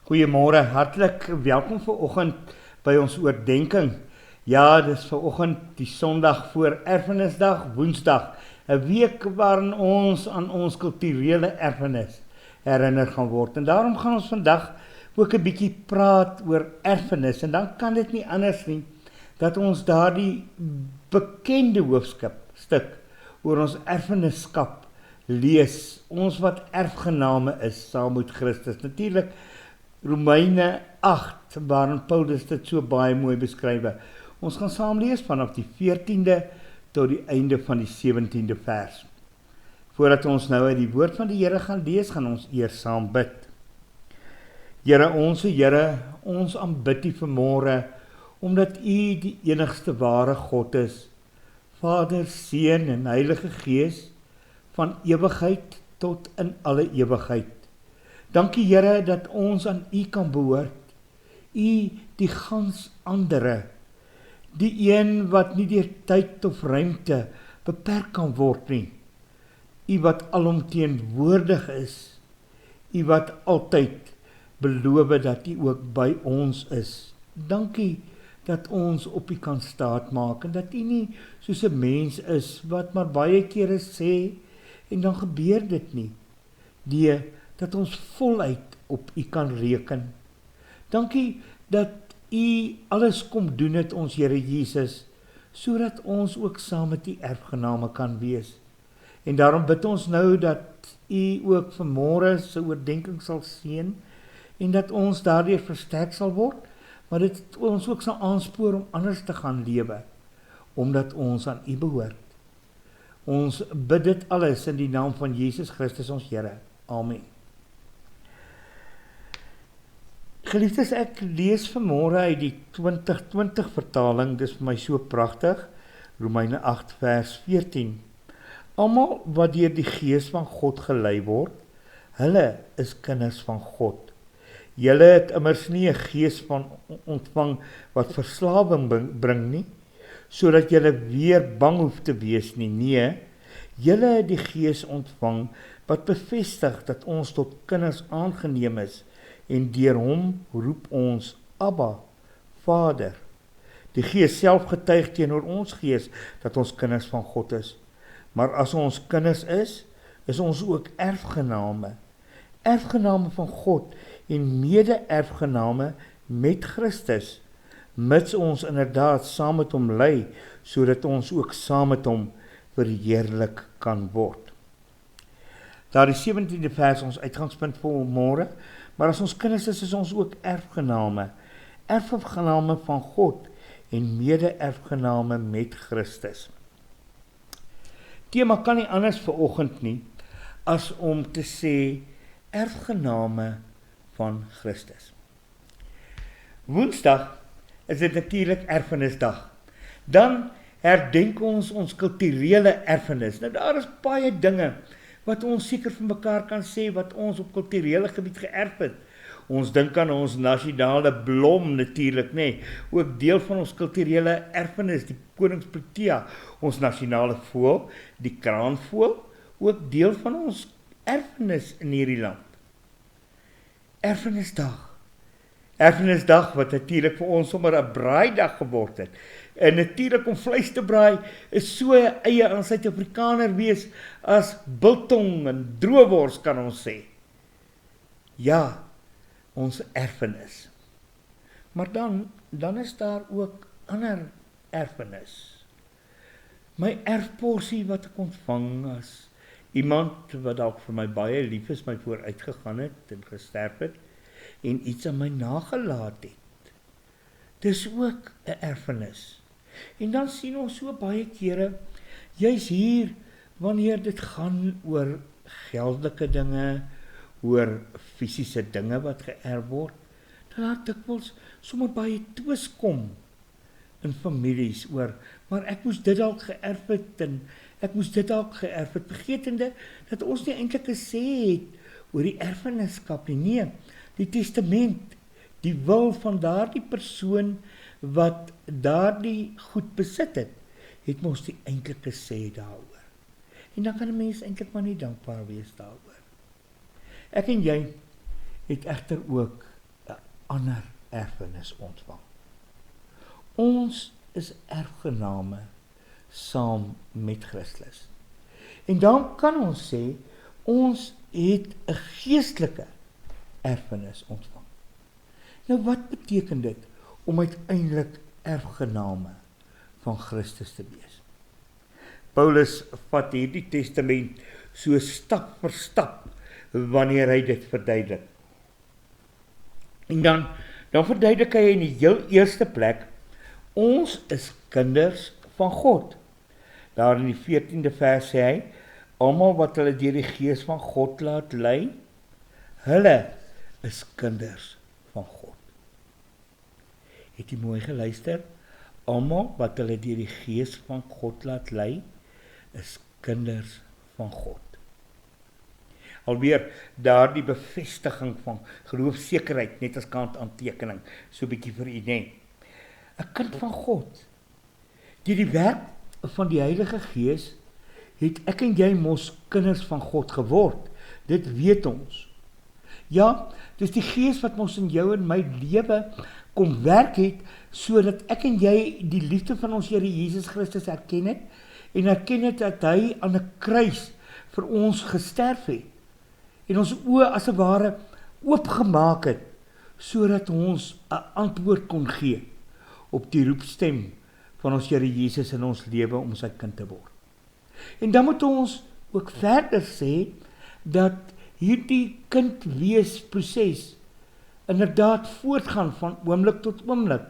Goeiemôre, hartlik welkom vanoggend by ons oordeenking. Ja, dis vanoggend die Sondag voor Erfenisdag, Woensdag, 'n week waarin ons aan ons kulturele erfenis herinner gaan word. En daarom gaan ons vandag ook 'n bietjie praat oor erfenis. En dan kan dit nie anders nie dat ons daardie bekende hoofstuk oor ons erfenisskap lees. Ons wat erfgename is saam met Christus. Natuurlik Romeine 8, waarin Paulus dit so baie mooi beskryf. Ons gaan saam lees vanaf die 14de tot die einde van die 17de vers. Voordat ons nou uit die woord van die Here gaan lees, gaan ons eers saam bid. Here, ons aanbid U vanmôre, omdat U die enigste ware God is, Vader, Seun en Heilige Gees, van ewigheid tot in alle ewigheid. Dankie Here dat ons aan U kan behoort, U die gans andere, die een wat nie deur tyd of ruimte beperk kan word nie, U wat alomteenwoordig is, U wat altyd beloof dat U ook by ons is. Dankie dat ons op U kan staatmaak en dat U nie soos 'n mens is wat maar baie kere sê en dan gebeur dit nie. Dat ons voluit op U kan reken. Dankie dat U alles kom doen het ons Here Jesus, sodat ons ook saam met U erfgename kan wees. En daarom bid ons nou dat U ook vanmôre se oordeenking sal seën en dat ons daardeur versterk sal word, maar dit ons ook sal aanspoor om anders te gaan lewe, omdat ons aan U behoort. Ons bid dit alles in die naam van Jesus Christus ons Here. Amen. Geliefdes, ek lees vanmôre uit die 2020 vertaling, dis vir my so pragtig, Romeine 8 vers 14. Almal wat deur die Gees van God gelei word, hulle is kinders van God. Julle het immers nie 'n gees van ontvang wat verslawing bring nie, sodat julle weer bang hoef te wees nie. Nee, julle het die Gees ontvang wat bevestig dat ons tot kinders aangeneem is, en deur hom roep ons Abba, Vader. Die Gees self getuig teenoor ons gees dat ons kinders van God is. Maar as ons kinders is ons ook erfgename. Erfgename van God en mede-erfgename met Christus, mits ons inderdaad saam met hom ly, sodat ons ook saam met hom verheerlik kan word. Daar die 17de vers ons uitgangspunt vir môre, maar as ons kinders is ons ook erfgename. Erfgename van God en mede-erfgename met Christus. Tema kan nie anders vanoggend nie, as om te sê, erfgename van Christus. Woensdag is dit natuurlik erfenisdag. Dan herdenk ons kulturele erfenis. Nou daar is baie dinge wat ons seker van mekaar kan sê, wat ons op kulturele gebied geërf het. Ons dink aan ons nasionale blom natuurlik, nê, ook deel van ons kulturele erfenis, die koningsprotea, ons nasionale voël, die kraanvoël, ook deel van ons erfenis in hierdie land. Erfenisdag wat natuurlik vir ons sommer 'n braaidag geword het. En natuurlik om vleis te braai is so eie aan Suid-Afrikaner wees as biltong en droewors kan ons sê. Ja, ons erfenis. Maar dan is daar ook ander erfenis. My erfporsie wat ek ontvang as iemand wat dalk vir my baie lief is, my vooruitgegaan het en gesterf het en iets aan my nagelaat het. Dis ook 'n erfenis. En dan sien ons so baie kere, juis hier, wanneer dit gaan oor geldelike dinge, oor fisiese dinge wat geërf word, dan laat dikwels sommer baie twis kom in families oor, maar ek moes dit dalk geërf het en ek moes dit dalk geërf het, vergetende dat ons nie eintlik gesê het oor die erfeniskap nie. Nee, die testament, die wil van daardie persoon wat daardie goed besit het, het mos die eintlike sê daaroor. En dan kan 'n mens eintlik maar nie dankbaar wees daaroor. Ek en jy het egter ook ander erfenis ontvang. Ons is erfgename saam met Christus. En dan kan ons sê, ons het 'n geestelike erfenis ontvang. Nou wat beteken dit om uiteindelik erfgename van Christus te wees? Paulus vat hierdie testament so stap vir stap wanneer hy dit verduidelik. En dan verduidelik hy in die heel eerste plek, ons is kinders van God. Daar in die 14de vers sê hy, almal wat hulle deur die Gees van God laat lei, hulle is kinders van God. Het jy mooi geluister? Almal wat hulle deur die Gees van God laat lei, is kinders van God. Alweer daardie bevestiging van geloofsekerheid, net as kantaantekening, so 'n bietjie vir u, nee. 'n kind van God. Deur die werk van die Heilige Gees het ek en jy mos kinders van God geword. Dit weet ons. Ja, dis die Gees wat mos in jou en my lewe kom werk het, sodat ek en jy die liefde van ons Here Jesus Christus erken het, en erken het dat hy aan 'n kruis vir ons gesterf het, en ons oë as 'n ware oopgemaak het, sodat ons 'n antwoord kon gee op die roepstem van ons Here Jesus in ons lewe om sy kind te word. En dan moet ons ook verder sê, dat hierdie kind wees proses inderdaad voortgaan van oomblik tot oomblik.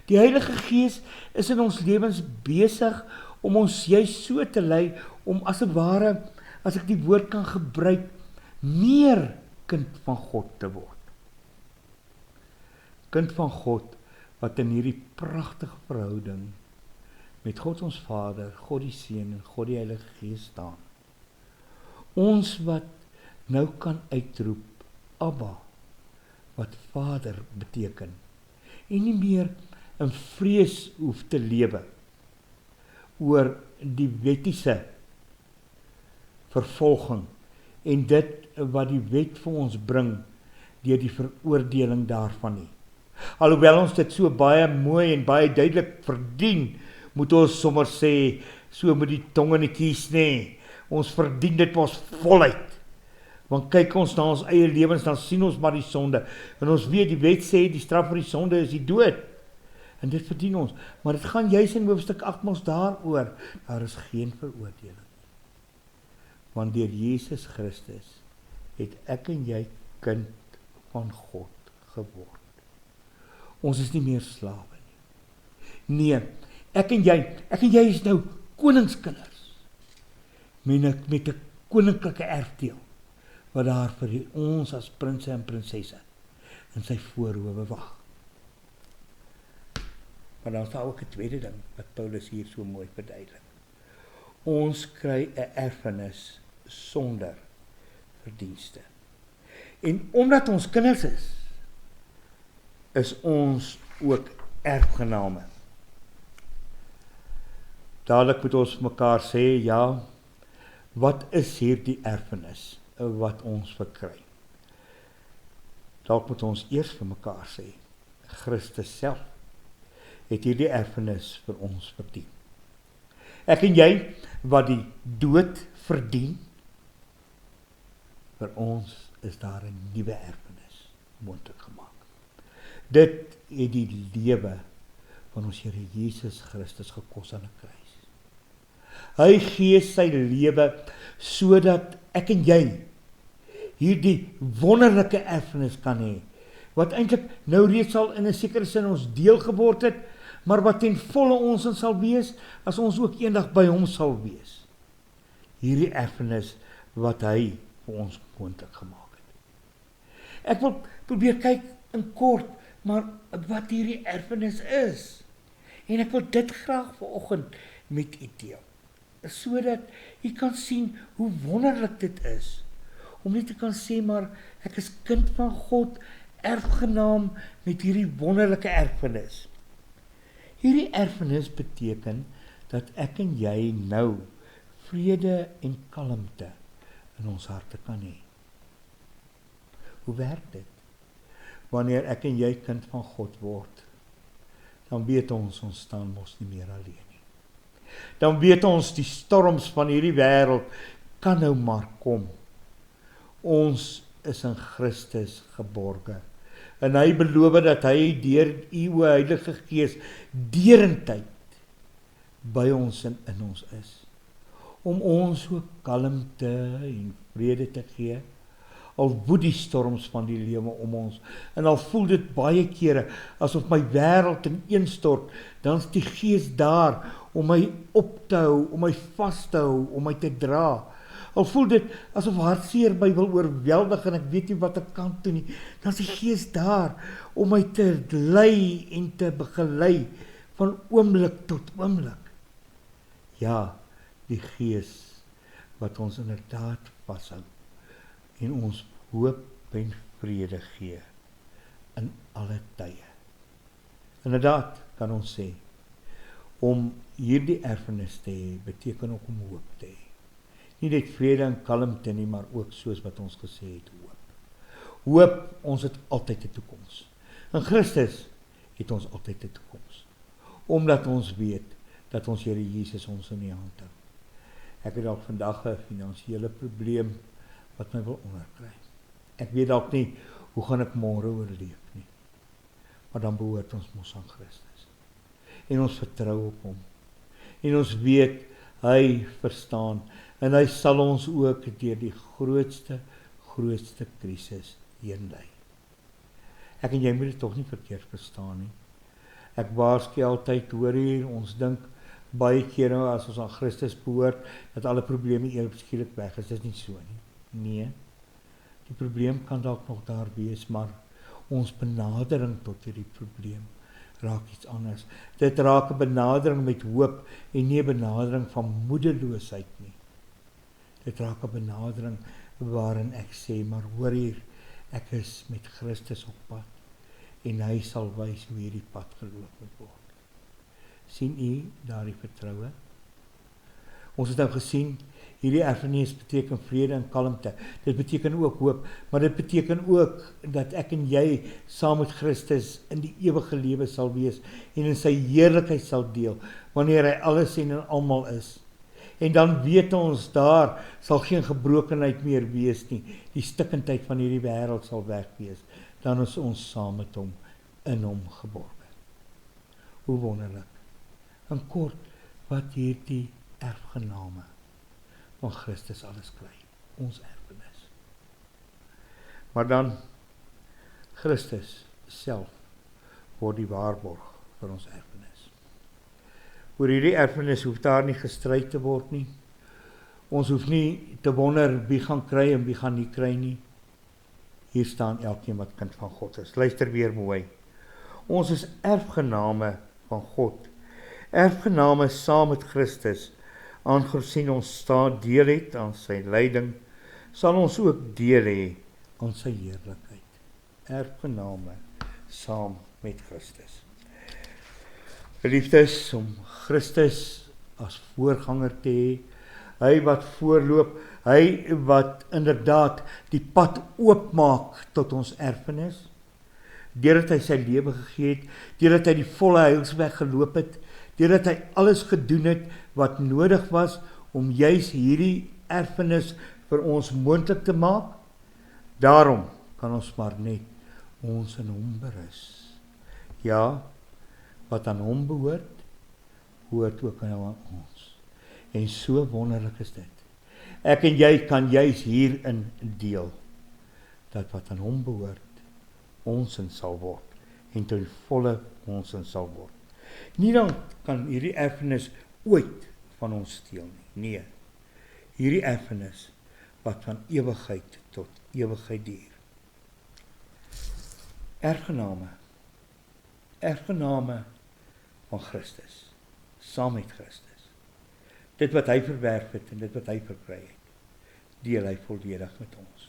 Die Heilige Gees is in ons lewens besig om ons juist so te lei, om as 'n ware, as ek die woord kan gebruik, meer kind van God te word. Kind van God, wat in hierdie pragtige verhouding met God ons Vader, God die Seun en God die Heilige Gees staan. Ons wat nou kan uitroep, Abba, wat Vader beteken, en nie meer in vrees hoef te lewe oor die wettiese vervolging en dit wat die wet vir ons bring deur die veroordeling daarvan nie. Alhoewel ons dit so baie mooi en baie duidelik verdien, moet ons sommer sê, so met die tong in die kies, nee, ons verdien dit mos voluit. Want kyk ons na ons eie lewens, dan sien ons maar die sonde. En ons weet, die wet sê, die straf vir die sonde is die dood. En dit verdien ons. Maar dit gaan juis in hoofstuk 8 mos daaroor. Daar is geen veroordeling. Want deur Jesus Christus het ek en jy kind van God geword. Ons is nie meer slawe nie. Nee, ek en jy is nou koningskinders. Met 'n koninklike erfdeel, wat daar vir ons as prinse en prinsesse in sy voorhoewe wag. Maar dan is daar ook 'n tweede ding, wat Paulus hier so mooi verduidelik. Ons kry 'n erfenis sonder verdienste. En omdat ons kinders is ons ook erfgename. Dadelik moet ons mekaar sê, ja, wat is hierdie erfenis wat ons verkry? Dalk moet ons eers vir mekaar sê, Christus self het hierdie erfenis vir ons verdien. Ek en jy, wat die dood verdien, vir ons is daar 'n nuwe erfenis moontlik gemaak. Dit het die lewe van ons Here Jesus Christus gekos aan 'n kruis. Hy gee sy lewe sodat ek en jy hierdie wonderlike erfenis kan hê, wat eintlik nou reeds al in 'n sekere sin ons deel geword het, maar wat ten volle ons in sal wees, as ons ook eendag by hom sal wees. Hierdie erfenis wat hy vir ons moontlik gemaak het. Ek wil probeer kyk in kort, maar wat hierdie erfenis is. En ek wil dit graag vanoggend met u deel, sodat u kan sien hoe wonderlik dit is, om net te kan sê, maar ek is kind van God, erfgenaam met hierdie wonderlike erfenis. Hierdie erfenis beteken dat ek en jy nou vrede en kalmte in ons harte kan hê. Hoe werk dit? wanneer ek en jy kind van God word, dan weet ons staan mos nie meer alleen nie. Dan weet ons die storms van hierdie wêreld kan nou maar kom. Ons is in Christus geborge. En hy beloof dat hy deur u Heilige Gees derentyd by ons en in ons is, om ons so kalmte en vrede te gee, al woed die storms van die lewe om ons, en al voel dit baie kere asof my wêreld ineenstort, dan is die Gees daar om my op te hou, om my vas te hou, om my te dra. Al voel dit asof hartseer my wil oorweldig en ek weet nie wat ek kan doen nie, dan is die Gees daar om my te lei en te begelei van oomblik tot oomblik. Ja, die Gees wat ons inderdaad vashou en ons hoop en vrede gee in alle tye. Inderdaad kan ons sê, om hierdie erfenis te hê, beteken ook om hoop te hê. Nie net vrede en kalmte nie, maar ook soos wat ons gesê het, hoop. Hoop, ons het altyd 'n toekoms. In Christus het ons altyd 'n toekoms. Omdat ons weet dat ons Here Jesus ons in die hand hou. Ek het dalk vandag 'n finansiële probleem wat my wil onderkry. Ek weet dalk nie hoe gaan ek môre oorleef nie. Maar dan behoort ons mos aan Christus. En ons vertrou op hom. En ons weet hy verstaan en hy sal ons ook deur die grootste krisis heen lei. Ek en jy moet dit tog nie verkeerd verstaan nie. Ek waarsku altyd, hoor hier, ons dink baie kere as ons aan Christus behoort, dat alle probleme eers skielik weg is. Dit is nie so nie. Nee, die probleem kan dalk nog daar wees, maar ons benadering tot hierdie probleem raak iets anders. Dit raak 'n benadering met hoop en nie 'n benadering van moedeloosheid nie. Dit raak 'n benadering waarin ek sê, maar hoor hier, ek is met Christus op pad en hy sal wys hoe hierdie pad geloop moet word. Sien u daardie vertroue? Ons het nou gesien, hierdie erfenis beteken vrede en kalmte. Dit beteken ook hoop, maar dit beteken ook dat ek en jy saam met Christus in die ewige lewe sal wees en in sy heerlikheid sal deel, wanneer hy alles en in almal is. En dan weet ons, daar sal geen gebrokenheid meer wees nie. Die stikkindheid van hierdie wêreld sal weg wees. Dan is ons saam met hom, in hom geborge. Hoe wonderlik. En kort, wat hierdie erfgename van Christus alles kry, ons erfenis. Maar dan, Christus self word die waarborg vir ons erfenis. Oor hierdie erfenis hoef daar nie gestryd te word nie. Ons hoef nie te wonder wie gaan kry en wie gaan nie kry nie. Hier staan elkeen wat kind van God is. Luister weer mooi. Ons is erfgename van God. Erfgename saam met Christus. Aangesien ons deel het aan sy lyding, sal ons ook deel hê aan sy heerlikheid. Erfgename saam met Christus. Geliefdes, om Christus as voorganger te hê, hy wat voorloop, hy wat inderdaad die pad oopmaak tot ons erfenis, deurdat hy sy lewe gegee het, deurdat hy die volle heilsweg geloop het, deurdat hy alles gedoen het wat nodig was om juis hierdie erfenis vir ons moontlik te maak. Daarom kan ons maar net ons in hom berus. Ja, wat aan hom behoort, hoort ook nou aan ons. En so wonderlik is dit. Ek en jy kan juis hierin deel, dat wat aan hom behoort, ons in sal word, en ten volle ons in sal word. Niemand kan hierdie erfenis ooit van ons steel nie. Nee, hierdie erfenis wat van ewigheid tot ewigheid duur. Erfgename van Christus, saam met Christus. Dit wat hy verwerf het en dit wat hy verkry het, deel hy volledig met ons.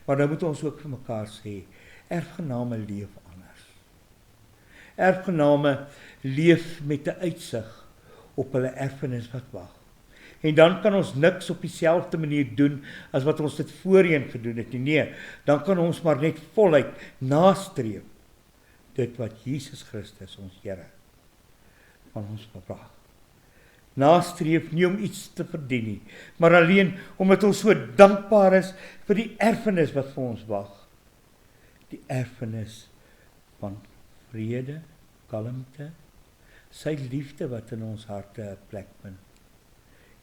Maar nou moet ons ook vir mekaar sê, erfgename leef anders. Erfgename leef met 'n uitsig op hulle erfenis wat wag. En dan kan ons niks op dieselfde manier doen as wat ons dit voorheen gedoen het nie. Nee, dan kan ons maar net voluit nastreef dit wat Jesus Christus, ons Here, van ons verwag. Nastreef nie om iets te verdien nie, maar alleen omdat ons so dankbaar is vir die erfenis wat vir ons wag. Die erfenis van vrede, kalmte, sy liefde wat in ons harte 'n plek vind.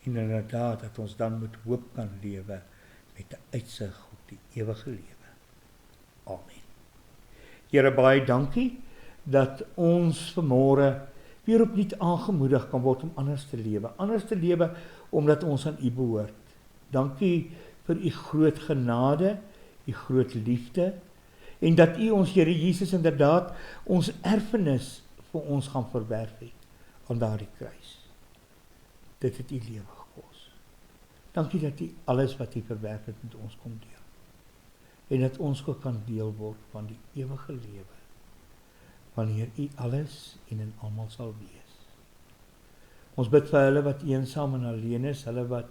En inderdaad dat ons dan met hoop kan lewe met 'n uitsig op die ewige lewe. Amen. Here, baie dankie dat ons vanmôre weer opnuut aangemoedig kan word om anders te lewe omdat ons aan U behoort. Dankie vir U groot genade, U groot liefde, en dat U ons Here Jesus inderdaad ons erfenis vir ons gaan verwerf het aan daardie kruis. Dit het U lewe gekos. Dankie dat U alles wat U verwerf het met ons kom deel. En dat ons ook kan deel word van die ewige lewe, wanneer U alles en in almal sal wees. Ons bid vir hulle wat eensaam en alleen is, hulle wat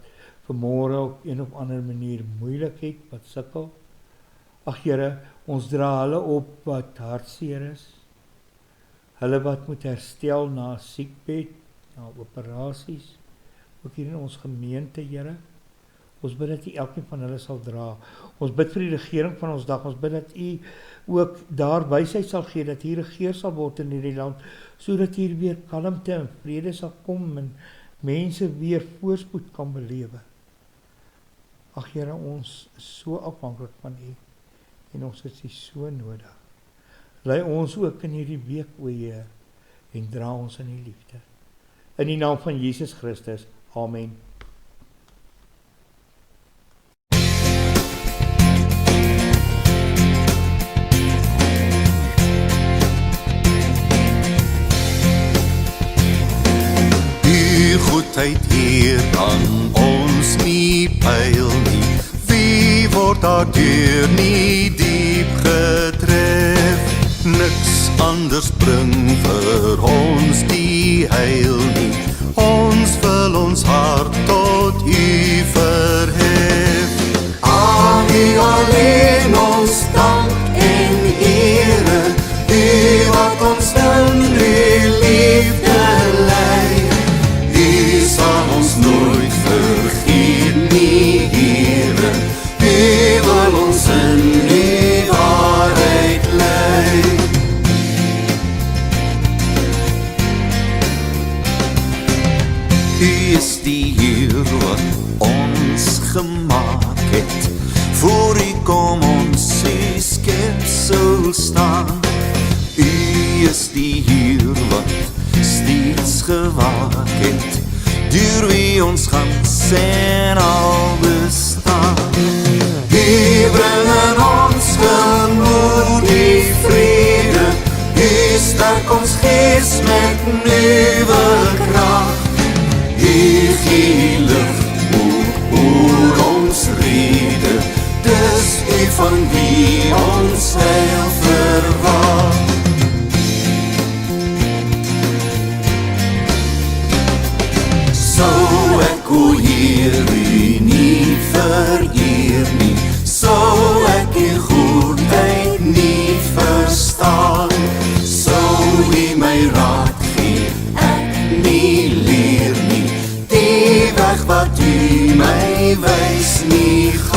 vanmôre op een of ander manier moeilik het, wat sukkel. Ag Here, ons dra hulle op wat hartseer is, hulle wat moet herstel na siekbed, na operasies, ook hier in ons gemeente, Here. Ons bid dat U elkeen van hulle sal dra. Ons bid vir die regering van ons dag. Ons bid dat U ook daar wysheid sal gee, dat hier regeer sal word in hierdie land, sodat hier weer kalmte en vrede sal kom en mense weer voorspoed kan belewe. Ag Here, ons is so afhanklik van U en ons het U so nodig. Lei ons ook in hierdie week, o Heer, en dra ons in U liefde. In die naam van Jesus Christus. Amen. Goedheid Heer kan ons nie pyl nie, wie word daardeur nie diep getref, niks anders bring vir ons die heil nie, ons wil ons hart tot U verhef. Aan U alleen ons dank en ere, U wat ons in U liefde lei. Sal ons nooit vergeet nie, Here, U wil ons in die waarheid lei. U is die Heer wat ons gemaak het, voor U kom ons U skepsel staan. U is die Heer wat steeds gewaak het, deur wie ons gans en al bestaan. U bring in ons gemoed die vrede, U sterk ons gees met nuwe krag. U gee lig oor ons rede, dis U van wie ons heil verwag. O Heer, U nie vereer nie, sou ek U goedheid nie verstaan, sou U my raad gee, ek nie leer nie, die weg wat U my wys nie gaan.